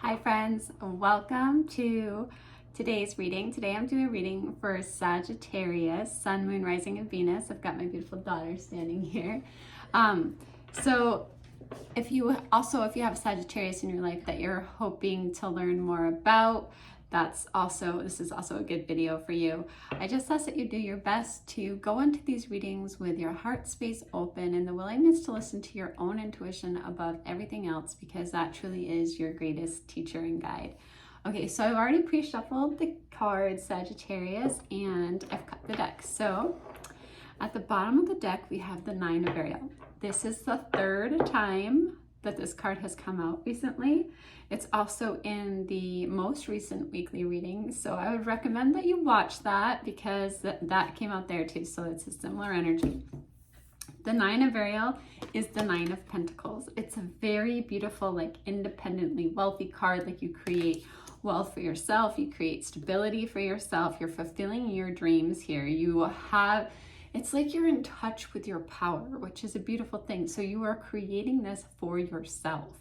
Hi friends, welcome to today's reading. Today I'm doing a reading for Sagittarius, Sun, Moon, Rising, and Venus. I've got my beautiful daughter standing here. So if you have a Sagittarius in your life that you're hoping to learn more about, this is also a good video for you. I just ask that you do your best to go into these readings with your heart space open and the willingness to listen to your own intuition above everything else, because that truly is your greatest teacher and guide. Okay, so I've already pre-shuffled the cards, Sagittarius, and I've cut the deck. So at the bottom of the deck, we have the Nine of Ariel. This is the third time that this card has come out recently. It's also in the most recent weekly reading, so I would recommend that you watch that because that came out there too, so it's a similar energy. The Nine of Ariel is the Nine of Pentacles. It's a very beautiful, like independently wealthy card. Like you create wealth for yourself, you create stability for yourself, you're fulfilling your dreams here. It's like you're in touch with your power, which is a beautiful thing. So you are creating this for yourself.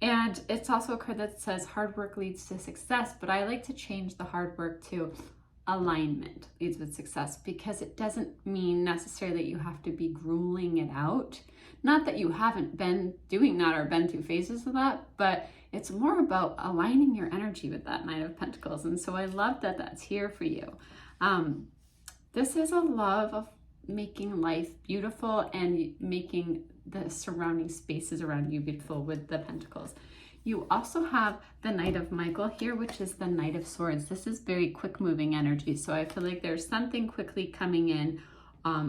And it's also a card that says hard work leads to success, but I like to change the hard work to alignment leads with success, because it doesn't mean necessarily that you have to be grueling it out. Not that you haven't been doing that or been through phases of that, but it's more about aligning your energy with that Nine of Pentacles. And so I love that that's here for you. This is a love of making life beautiful and making the surrounding spaces around you beautiful with the Pentacles. You also have the Knight of Michael here, which is the Knight of Swords. This is very quick moving energy. So I feel like there's something quickly coming in,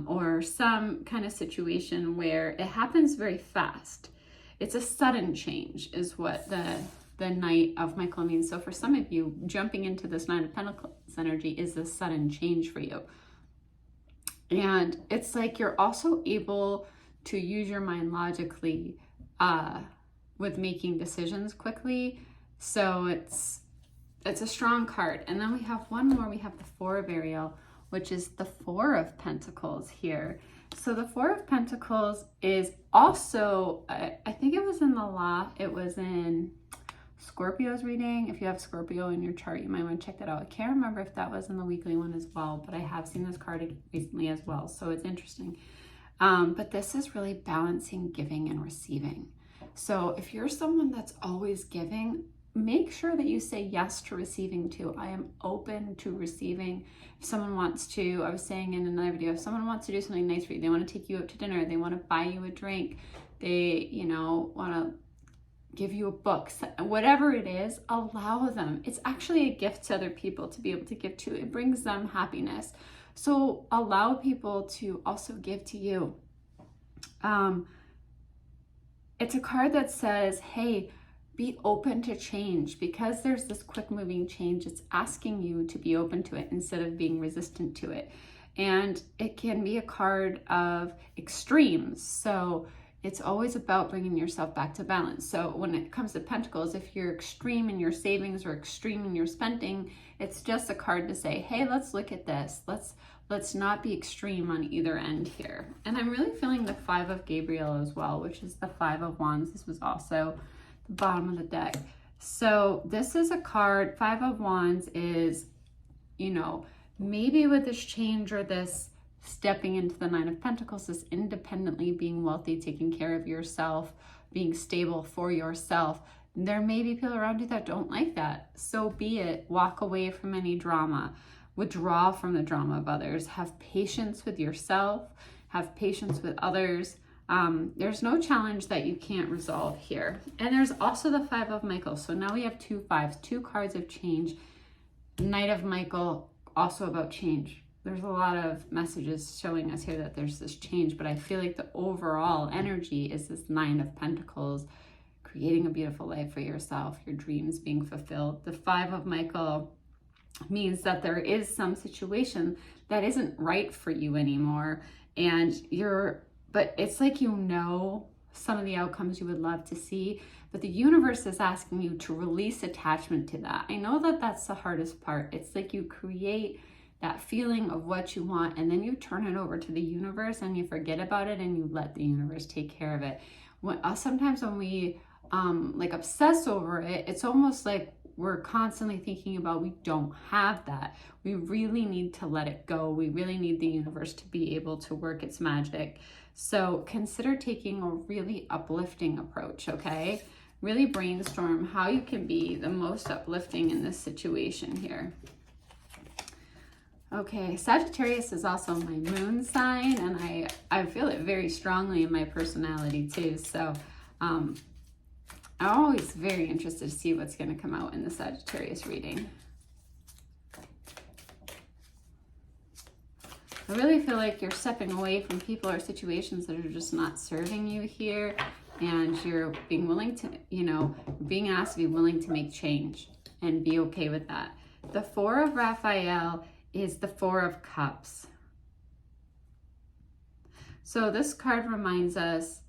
or some kind of situation where it happens very fast. It's a sudden change is what the Knight of Michael means. So for some of you, jumping into this Nine of Pentacles energy is a sudden change for you. And it's like you're also able to use your mind logically with making decisions quickly. So it's a strong card. And then we have one more. We have the Four of Ariel, which is the Four of Pentacles here. So the Four of Pentacles is also, I think it was in Scorpio's reading. If you have Scorpio in your chart, you might want to check that out. I can't remember if that was in the weekly one as well, but I have seen this card recently as well, so it's interesting. But this is really balancing giving and receiving. So if you're someone that's always giving, make sure that you say yes to receiving too. I am open to receiving. If someone wants to, I was saying in another video, if someone wants to do something nice for you, they want to take you out to dinner, they want to buy you a drink, they, want to give you a book, whatever it is, allow them. It's actually a gift to other people to be able to give to. It brings them happiness. So allow people to also give to you. It's a card that says, hey, be open to change, because there's this quick moving change. It's asking you to be open to it instead of being resistant to it. And it can be a card of extremes. So it's always about bringing yourself back to balance. So when it comes to Pentacles, if you're extreme in your savings or extreme in your spending, it's just a card to say, hey, let's look at this. Let's not be extreme on either end here. And I'm really feeling the Five of Gabriel as well, which is the Five of Wands. This was also the bottom of the deck. So this is a card, Five of Wands is, maybe with this change or this stepping into the Nine of Pentacles, this independently being wealthy, taking care of yourself, being stable for yourself. There may be people around you that don't like that. So be it. Walk away from any drama. Withdraw from the drama of others. Have patience with yourself. Have patience with others. There's no challenge that you can't resolve here. And there's also the Five of Michael. So now we have two fives, two cards of change. Knight of Michael, also about change. There's a lot of messages showing us here that there's this change, but I feel like the overall energy is this Nine of Pentacles, creating a beautiful life for yourself, your dreams being fulfilled. The Five of Michael means that there is some situation that isn't right for you anymore, but it's like some of the outcomes you would love to see, but the universe is asking you to release attachment to that. I know that that's the hardest part. It's like you create that feeling of what you want, and then you turn it over to the universe and you forget about it and you let the universe take care of it. Sometimes when we like obsess over it, it's almost like we're constantly thinking about we don't have that. We really need to let it go. We really need the universe to be able to work its magic. So consider taking a really uplifting approach, okay? Really brainstorm how you can be the most uplifting in this situation here. Okay, Sagittarius is also my moon sign, and I feel it very strongly in my personality too. So I'm always very interested to see what's going to come out in the Sagittarius reading. I really feel like you're stepping away from people or situations that are just not serving you here, and you're being willing to, being asked to be willing to make change and be okay with that. The Four of Raphael is the Four of Cups. So this card reminds us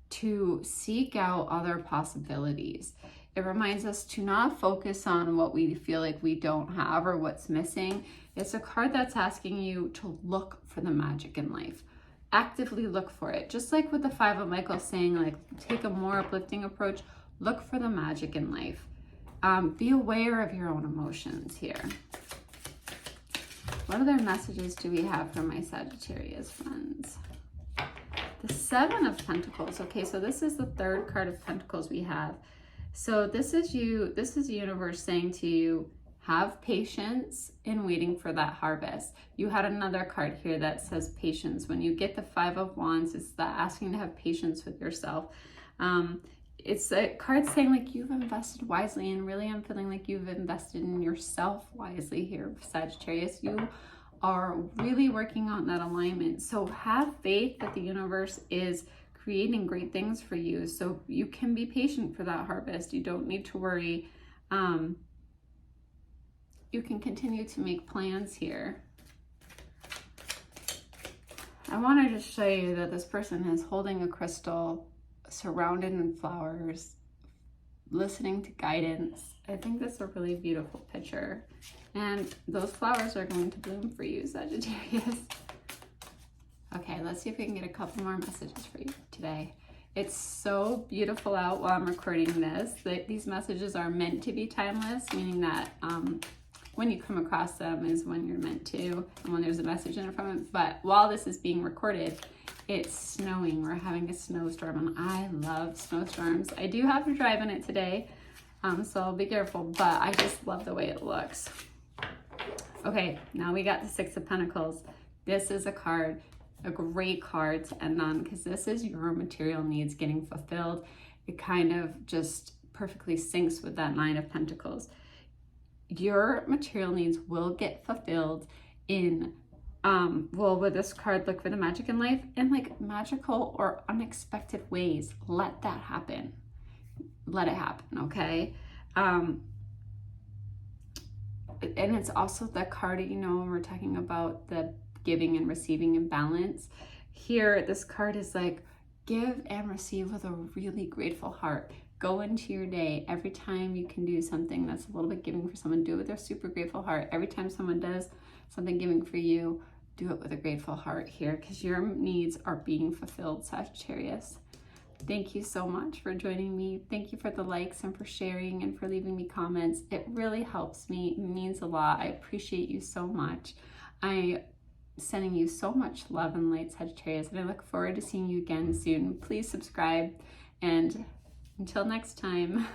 to seek out other possibilities. It reminds us to not focus on what we feel like we don't have or what's missing. It's a card that's asking you to look for the magic in life. Actively look for it. Just like with the Five of Michael saying, like, take a more uplifting approach. Look for the magic in life. Be aware of your own emotions here. What other messages do we have for my Sagittarius friends? The Seven of Pentacles. Okay, so this is the third card of Pentacles we have. So this is you, this is the universe saying to you, have patience in waiting for that harvest. You had another card here that says patience. When you get the Five of Wands, it's that asking to have patience with yourself. It's a card saying like you've invested wisely, and really I'm feeling like you've invested in yourself wisely here, Sagittarius. You are really working on that alignment. So have faith that the universe is creating great things for you, so you can be patient for that harvest. You don't need to worry. You can continue to make plans here. I wanted to show you that this person is holding a crystal, surrounded in flowers, listening to guidance. I think that's a really beautiful picture. And those flowers are going to bloom for you, Sagittarius. Okay, let's see if we can get a couple more messages for you today. It's so beautiful out while I'm recording this. These messages are meant to be timeless, meaning that when you come across them is when you're meant to, and when there's a message in it from it. But while this is being recorded, it's snowing. We're having a snowstorm, and I love snowstorms. I do have to drive in it today, so I'll be careful, but I just love the way it looks. Okay, now we got the Six of Pentacles. This is a card, a great card to end on, because this is your material needs getting fulfilled. It kind of just perfectly syncs with that Nine of Pentacles. Your material needs will get fulfilled in with this card, look for the magic in life, in like magical or unexpected ways. Let that happen. Let it happen, okay? And it's also the card, when we're talking about the giving and receiving in balance. Here, this card is like, give and receive with a really grateful heart. Go into your day. Every time you can do something that's a little bit giving for someone, do it with a super grateful heart. Every time someone does something giving for you, do it with a grateful heart here, because your needs are being fulfilled, Sagittarius. Thank you so much for joining me. Thank you for the likes and for sharing and for leaving me comments. It really helps me. It means a lot. I appreciate you so much. I'm sending you so much love and light, Sagittarius, and I look forward to seeing you again soon. Please subscribe, and until next time.